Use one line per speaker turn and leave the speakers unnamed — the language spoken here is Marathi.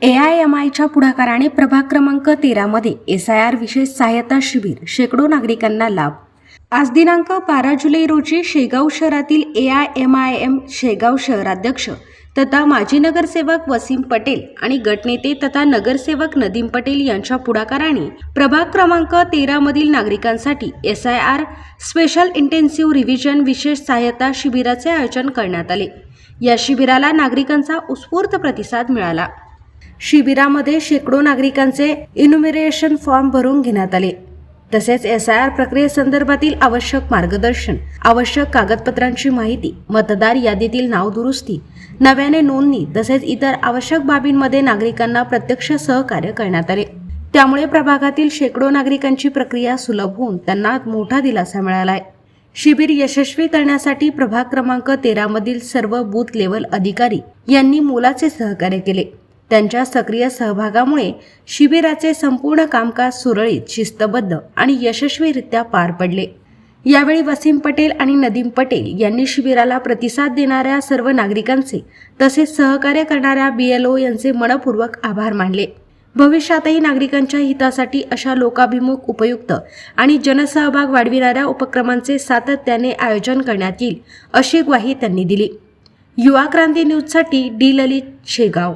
AIMIच्या पुढाकाराने प्रभाग क्रमांक 13 मध्ये SIR विशेष सहायता शिबिर, शेकडो नागरिकांना लाभ। आज दिनांक 12 जुलै रोजी शेगाव शहरातील AIMIM शेगाव शहराध्यक्ष तथा माजी नगरसेवक वसीम पटेल आणि गटनेते तथा नगरसेवक नदीम पटेल यांच्या पुढाकाराने प्रभाग क्रमांक 13 मधील नागरिकांसाठी SIR स्पेशल इंटेन्सिव्ह रिव्हिजन विशेष सहायता शिबिराचे आयोजन करण्यात आले। या शिबिराला नागरिकांचा उत्स्फूर्त प्रतिसाद मिळाला। शिबिरामध्ये शेकडो नागरिकांचे इन्युमरेशन फॉर्म भरून घेण्यात आले। तसेच SIR प्रक्रियेसंदर्भातील आवश्यक मार्गदर्शन, आवश्यक कागदपत्रांची माहिती, मतदार यादीतील नाव दुरुस्ती, नव्याने नोंदणी तसेच इतर आवश्यक बाबींमध्ये नागरिकांना प्रत्यक्ष सहकार्य करण्यात आले। त्यामुळे प्रभागातील शेकडो नागरिकांची प्रक्रिया सुलभ होऊन त्यांना मोठा दिलासा मिळाला आहे। शिबिर यशस्वी करण्यासाठी प्रभाग क्रमांक 13 मधील सर्व बूथ लेवल अधिकारी यांनी मोलाचे सहकार्य केले। त्यांच्या सक्रिय सहभागामुळे शिबिराचे संपूर्ण कामकाज सुरळीत, शिस्तबद्ध आणि यशस्वीरित्या पार पडले। यावेळी वसीम पटेल आणि नदीम पटेल यांनी शिबिराला प्रतिसाद देणाऱ्या सर्व नागरिकांचे तसेच सहकार्य करणाऱ्या BLO यांचे मनपूर्वक आभार मानले। भविष्यातही नागरिकांच्या हितासाठी अशा लोकाभिमुख, उपयुक्त आणि जनसहभाग वाढविणाऱ्या उपक्रमांचे सातत्याने आयोजन करण्यात येईल अशी ग्वाही त्यांनी दिली। युवा क्रांती न्यूजसाठी डी ललित, शेगाव।